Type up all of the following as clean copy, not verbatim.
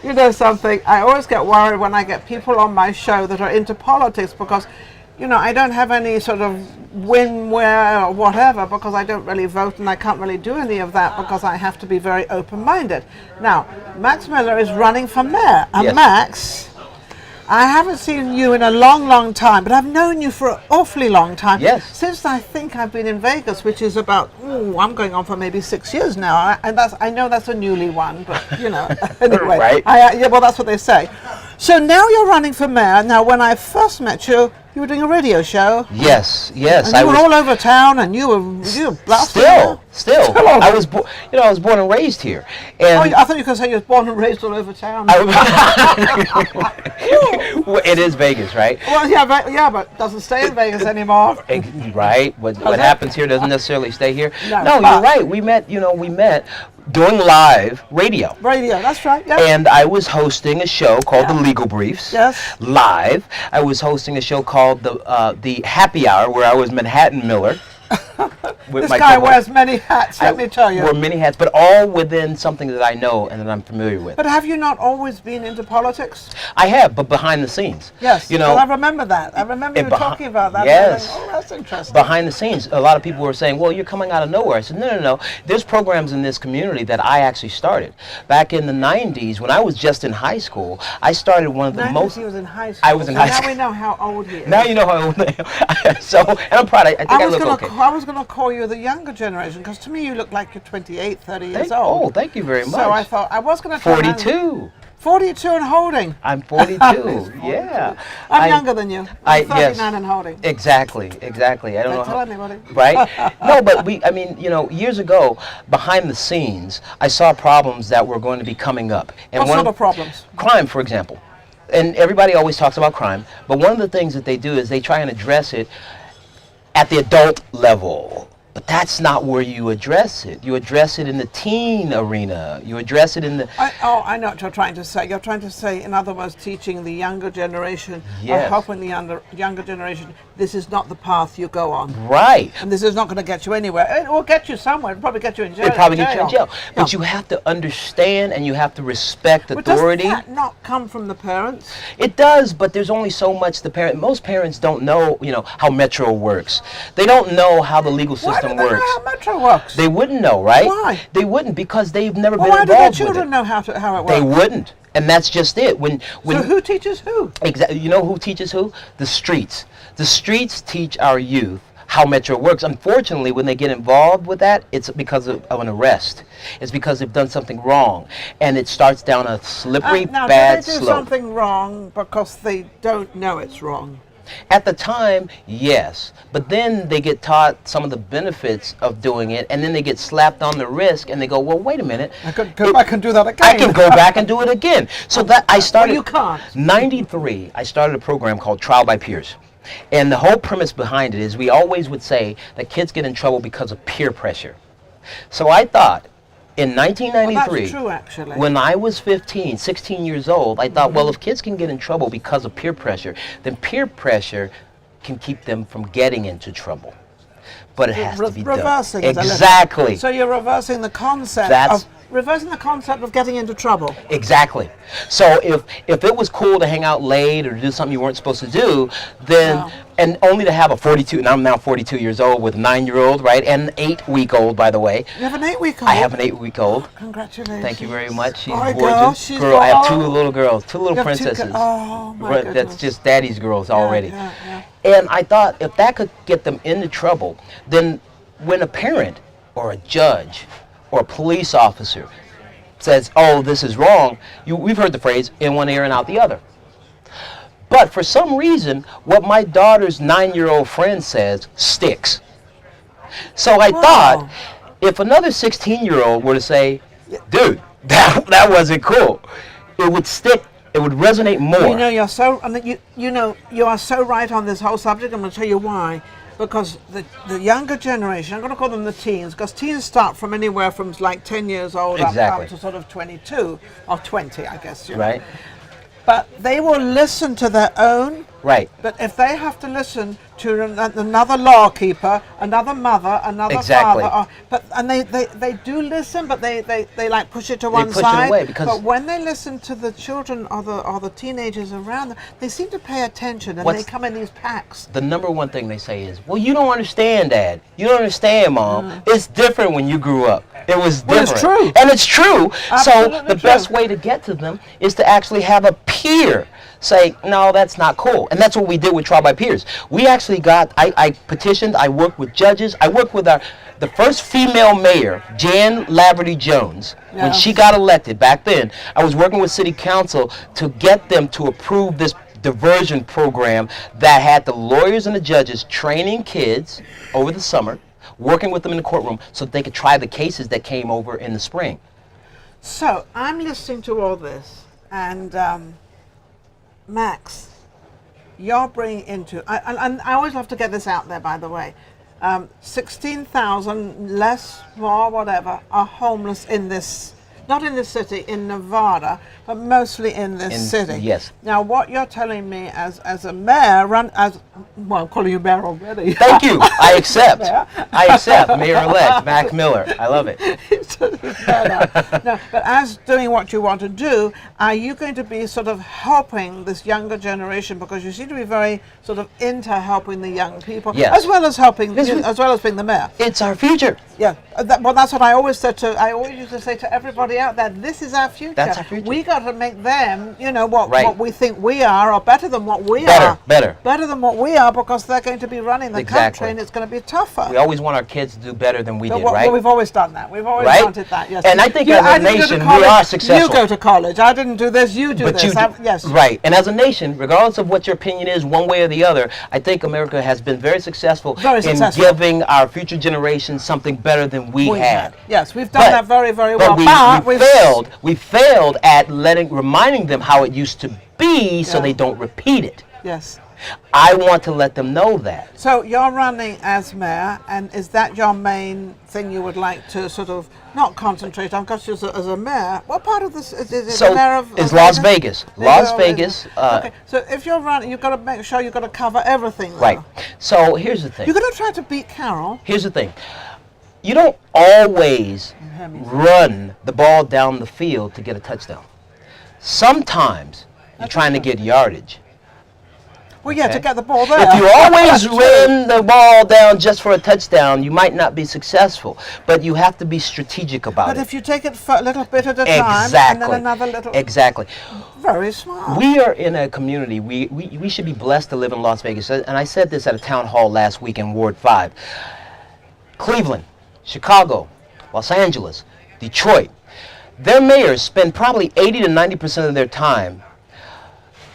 You know something, I always get worried when I get people on my show that are into politics because, you know, I don't have any sort of win-where or whatever because I don't really vote and I can't really do any of that because I have to be very open-minded. Now, Max Miller is running for mayor, and Yes. Max, I haven't seen you in a long, long time, but I've known you for an awfully long time. Yes. Since I think I've been in Vegas, which is about, I'm going on for maybe 6 years now. I know that's a newly one, but you know, anyway. Right. Yeah, well, that's what they say. So now you're running for mayor. Now, when I first met you, you were doing a radio show. Yes. And you were all over town, and you were blasting. Still. I was born and raised here. And I thought you could say you were born and raised all over town. Well, it is Vegas, right? Well, yeah, but it doesn't stay in Vegas anymore. Right. What happens here doesn't necessarily stay here. No, you're right. We met doing live radio. Radio, that's right. Yeah. And I was hosting a show called The Legal Briefs. Yes. Live. I was hosting a show called the Happy Hour, where I was Manhattan Miller. This guy wears many hats, let me tell you. Wore many hats, but all within something that I know and that I'm familiar with. But have you not always been into politics? I have, but behind the scenes. Yes, you know. well, I remember that. I remember you talking about that. Yes. Oh, that's interesting. Behind the scenes, a lot of people were saying, well, you're coming out of nowhere. I said, no. There's programs in this community that I actually started. Back in the 90s, when I was just in high school, I started one of the most... He was in high school. I was in high school. Now we know how old he is. Now you know how old I am. So, and I'm proud. I think I look okay. I was going to call you the younger generation, because to me you look like you're 28, 30 years old. Oh, thank you very much. So I thought I was going to 42. 42 and holding. I'm 42. Yeah. I'm younger than you. I'm 39 and holding. Exactly. I don't know tell anybody. Right? No, but years ago, behind the scenes, I saw problems that were going to be coming up. And what sort of problems? Crime, for example. And everybody always talks about crime, but one of the things that they do is they try and address it at the adult level. But that's not where you address it. You address it in the teen arena. You address it in the... I know what you're trying to say. You're trying to say, in other words, teaching the younger generation, or helping the younger generation, this is not the path you go on. Right. And this is not going to get you anywhere. It will get you somewhere. It'll probably get you in jail. It'll probably get you in jail. But you have to understand and you have to respect authority. But doesn't that not come from the parents? It does, but there's only so much most parents don't know, how Metro works. They don't know how the legal system works. Why do they know how Metro works? They wouldn't know, right? Why? They wouldn't, because they've never been involved with it. Why do their children know how it works? They wouldn't. And that's just it. So who teaches who? Exactly. You know who teaches who? The streets. The streets teach our youth how Metro works. Unfortunately, when they get involved with that, it's because of an arrest. It's because they've done something wrong. And it starts down a slippery, bad slope. Do they do something wrong because they don't know it's wrong? At the time, yes. But then they get taught some of the benefits of doing it, and then they get slapped on the wrist, and they go, well, wait a minute. I could go back and do that again. I can go back and do it again. So that I started... Well, you can't. 93, I started a program called Trial by Peers. And the whole premise behind it is we always would say that kids get in trouble because of peer pressure. So I thought, in 1993, that's true, actually. When I was 16 years old, I thought, well, if kids can get in trouble because of peer pressure, then peer pressure can keep them from getting into trouble. But it has to be done. Reversing Exactly. So you're reversing the concept of getting into trouble. Exactly. So if it was cool to hang out late or do something you weren't supposed to do, then and only to have a 42, and I'm now 42 years old with a 9-year-old, right, and an 8-week-old, by the way. You have an 8-week-old? I have an 8-week-old. Congratulations. Thank you very much. She's gorgeous. Girl, I have 2 little girls, 2 little princesses. Oh my goodness. That's just daddy's girls already. Yeah. And I thought if that could get them into trouble, then when a parent or a judge or a police officer says, oh, this is wrong, we've heard the phrase, in one ear and out the other. But for some reason, what my daughter's 9-year-old friend says sticks. So I thought, if another 16-year-old were to say, dude, that wasn't cool, it would stick. It would resonate more. You know, you are so right on this whole subject. I'm going to tell you why. Because the younger generation, I'm going to call them the teens, because teens start from anywhere from like 10 years old up to sort of 22 or 20, I guess. Right. But they will listen to their own Right. But if they have to listen to another lawkeeper, another mother, another Exactly. father, and they do listen, but they like push it to one push it side. away because- but when they listen to the children or the teenagers around them, they seem to pay attention, and they come in these packs. The number one thing they say is, well, you don't understand, Dad. You don't understand, Mom. It's different when you grew up. It was different. Well, it's true. And it's true. Absolutely So the true. best way to get to them is to actually have a peer say, no, that's not cool. And that's what we did with Trial by Peers. We actually I petitioned, I worked with judges, I worked with the first female mayor, Jan Laverty Jones. Yeah. When she got elected back then, I was working with city council to get them to approve this diversion program that had the lawyers and the judges training kids over the summer, working with them in the courtroom so that they could try the cases that came over in the spring. So I'm listening to all this, and Max, you're bringing into, and I always love to get this out there, by the way, 16,000, less, more, whatever, are homeless in this, not in this city, in Nevada, but mostly in this city. Yes. Now, what you're telling me as a mayor, I'm calling you mayor already. Thank you. I accept. Mayor. I accept. Mayor-elect Mack Miller. I love it. No, but as doing what you want to do, are you going to be sort of helping this younger generation? Because you seem to be very sort of into helping the young people, Yes. as well as helping, as well as being the mayor. It's our future. Yeah, well, that's what I always said to. I always used to say to everybody out there, "This is our future. That's our future. We got to make them, what Right. we think we are, or better than what we Better, are. better. than what we are, because they're going to be running the Exactly. country, and it's going to be tougher." We always want our kids to do better than we did, Well, right? we've always done that. We've always Right? wanted that. Yes. And I think I as a didn't go to nation, we college. are successful. You go to college. I didn't do this. You do But this. you do, Yes. right. And as a nation, regardless of what your opinion is, one way or the other, I think America has been very successful, in giving our future generations something better than we had. Yes, we've done that very, very well. But we failed. We failed at reminding them how it used to be, so Yeah. they don't repeat it. Yes. I want to let them know that. So you're running as mayor, and is that your main thing you would like to sort of not concentrate on? Because as a mayor, what part of this is it? So the mayor of it's Las Vegas. Las Vegas. Okay, so if you're running, you've got to make sure you've got to cover everything. Though. Right. So here's the thing. You're going to try to beat Carol. Here's the thing. You don't always run the ball down the field to get a touchdown. Sometimes you're trying to get yardage. Well, yeah, Okay. to get the ball there. If you always That's true. run the ball down just for a touchdown, you might not be successful. But you have to be strategic about But it. if you take it for a little bit at a time, Exactly. and then another little. Exactly. Very smart. We are in a community, we should be blessed to live in Las Vegas. And I said this at a town hall last week in Ward 5. Cleveland, Chicago, Los Angeles, Detroit, their mayors spend probably 80 to 90% of their time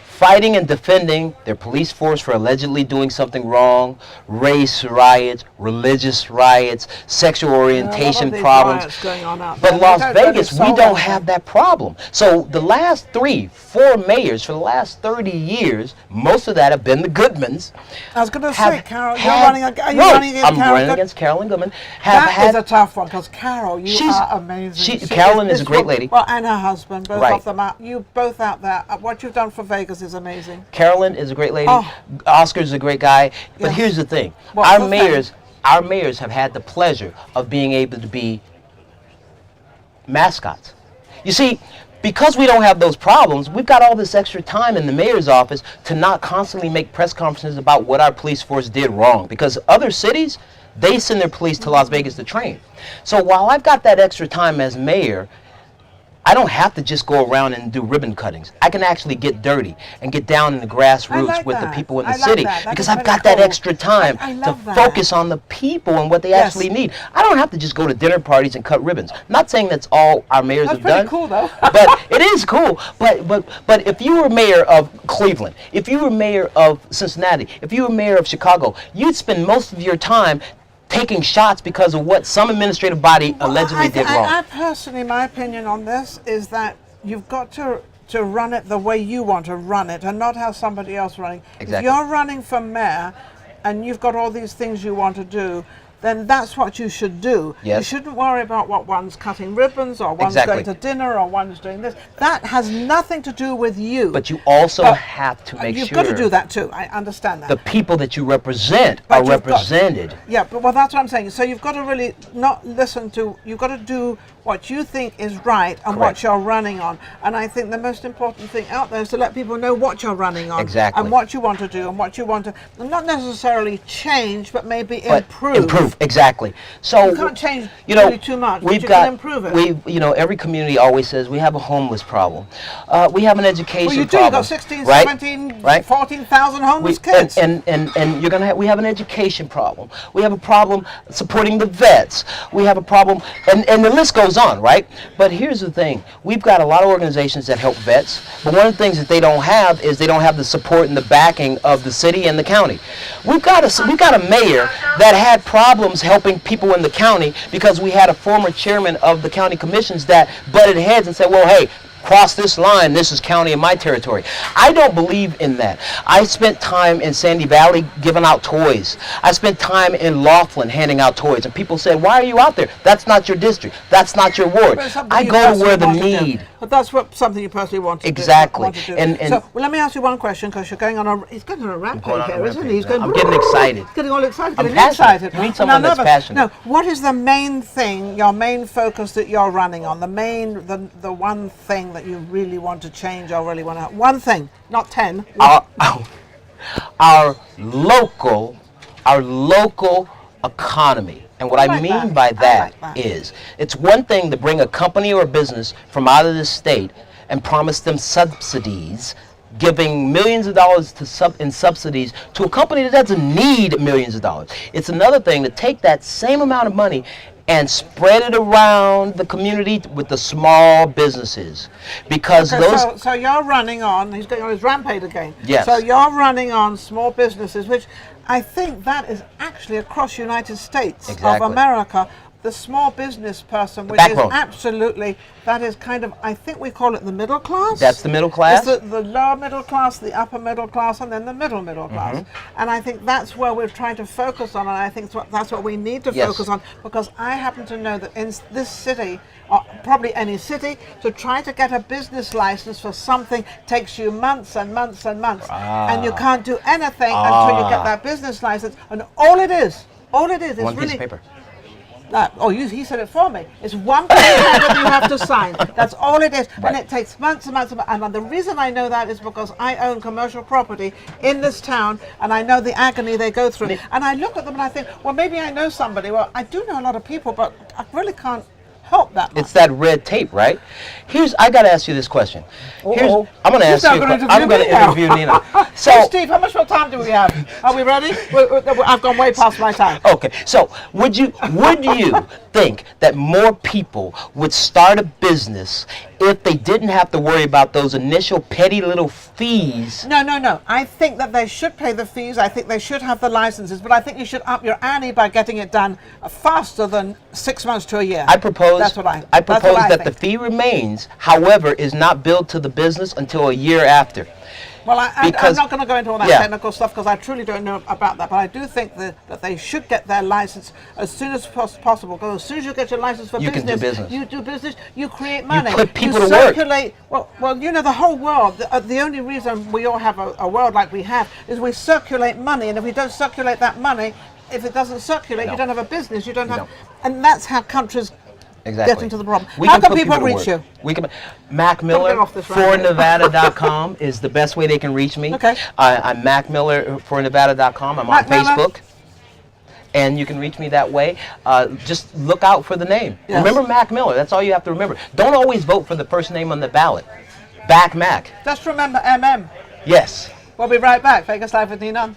fighting and defending their police force for allegedly doing something wrong, race riots, religious riots, sexual orientation problems. Riots going on out But there. Las We don't really Vegas, we solve don't anything. have that problem. So the last 3-4 mayors for the last 30 years, most of that have been the Goodmans. I was going to have say, Carol, had- you're running against I'm Carol. running against Carolyn Goodman. Have That had is a tough one, because Carol, you are amazing. Carolyn is a great lady. Well, and her husband, both Right. of them. You both out there. What you've done for Vegas is amazing. Carolyn is a great lady. Oh. Oscar's a great guy. But Yes. here's the thing. Well, our good mayors have had the pleasure of being able to be mascots. You see, because we don't have those problems, we've got all this extra time in the mayor's office to not constantly make press conferences about what our police force did wrong. Because other cities, they send their police to Las Vegas to train. So while I've got that extra time as mayor, I don't have to just go around and do ribbon cuttings. I can actually get dirty and get down in the grassroots like with the that. people in the I like city, that. That because is I've very got that cool. extra time I to love that. focus on the people and what they Yes. actually need. I don't have to just go to dinner parties and cut ribbons. I'm not saying that's all our mayors That's have pretty done. cool, though. But it is cool. But if you were mayor of Cleveland, if you were mayor of Cincinnati, if you were mayor of Chicago, you'd spend most of your time taking shots because of what some administrative body allegedly did wrong. I personally, my opinion on this is that you've got to run it the way you want to run it, and not how somebody else running. Exactly. If you're running for mayor and you've got all these things you want to do, then that's what you should do. Yes. You shouldn't worry about what one's cutting ribbons or one's Exactly. going to dinner or one's doing this. That has nothing to do with you. But you also have to make you've sure got to do that too. I understand that. the people that you represent But are you've got- represented. Yeah, but well, that's what I'm saying. So you've got to really not listen to, you've got to do what you think is right and what Correct. you're running on. And I think the most important thing out there is to let people know what you're running on. Exactly. And what you want to do and what you want to, not necessarily change, but maybe But improve. exactly. So You can't change you know, really too much, but we've you got, can improve it. every community always says we have a homeless problem. We have an education Well, you do. problem. You've got 16, right? 17, Right? 14,000 homeless We- kids. And you're gonna we have an education problem. We have a problem supporting the vets. We have a problem, and the list goes on, right? But here's the thing: we've got a lot of organizations that help vets, but one of the things that they don't have is they don't have the support and the backing of the city and the county. We've got a mayor that had problems helping people in the county because we had a former chairman of the county commissions that butted heads and said, "Well, hey, cross this line, this is county in my territory." I don't believe in that. I spent time in Sandy Valley giving out toys. I spent time in Laughlin handing out toys, and people said, "Why are you out there? That's not your district. That's not your ward." But it's something I you go to personally where the want to do. need. But that's something you personally want to Exactly. do. Want to do. And- so, well, let me ask you one question, because you're going on a, he's going on a rampage going on a here, isn't rampage he? He's now. going, I'm getting excited. He's getting all excited, I'm getting passionate. excited. You need someone that's passionate. No, what is the main thing, your main focus that you're running on? The one thing that you really want to change or really want to, one thing, not 10. Our local economy. And what I like mean that. by I that like that. is, it's one thing to bring a company or a business from out of the state and promise them subsidies, giving millions of dollars in subsidies to a company that doesn't need millions of dollars. It's another thing to take that same amount of money and spread it around the community with the small businesses, because those. So you're running on, he's going on his rampage again. Yes. So you're running on small businesses, which I think that is actually across United States Exactly. of America. The small business person, which backbone. is absolutely, that is kind of, I think we call it the middle class. That's the middle class. It's the lower middle class, the upper middle class, and then the middle class. Mm-hmm. And I think that's where we're trying to focus on, and I think that's what we need to Yes. focus on, because I happen to know that in this city, or probably any city, to try to get a business license for something takes you months and months and months. And you can't do anything until you get that business license. And all it is, it's One really, piece of paper. he said it for me. It's one piece of paper that you have to sign. That's all it is. Right. And it takes months and months and months. And the reason I know that is because I own commercial property in this town, and I know the agony they go through. And I look at them and I think, well, maybe I know somebody. Well, I do know a lot of people, but I really can't help that much. It's that red tape, right? I got to ask you this question. I'm going to He's ask not you. gonna interview I'm going me to now. interview Nina. So, So, Steve, how much more time do we have? Are we ready? I've gone way past my time. okay. So, would you think that more people would start a business if they didn't have to worry about those initial petty little fees? No. I think that they should pay the fees. I think they should have the licenses. But I think you should up your ante by getting it done faster than 6 months to a year. I propose That's what I that the think. fee remains, however, is not billed to the business until a year after. Well, I'm not going to go into all that Yeah. technical stuff because I truly don't know about that. But I do think that they should get their license as soon as possible. Because as soon as you get your license for You can business, do business. you do business, you create money. put people you to work. circulate. Well, you know, the whole world. The only reason we all have a world like we have is we circulate money, and if we don't circulate that money, if it doesn't circulate, No. you don't have a business. You don't have, No. and that's how countries Exactly. get into the problem. We How can put people to reach work. you? We can. Mack Miller off this for right now. Nevada.com is the best way they can reach me. Okay. I'm Mack Miller for Nevada.com. I'm Mack on Miller. Facebook. And you can reach me that way. Just look out for the name. Yes. Remember Mack Miller. That's all you have to remember. Don't always vote for the first name on the ballot. Back Mack. Just remember MM. Yes. We'll be right back. Vegas Live with Nina.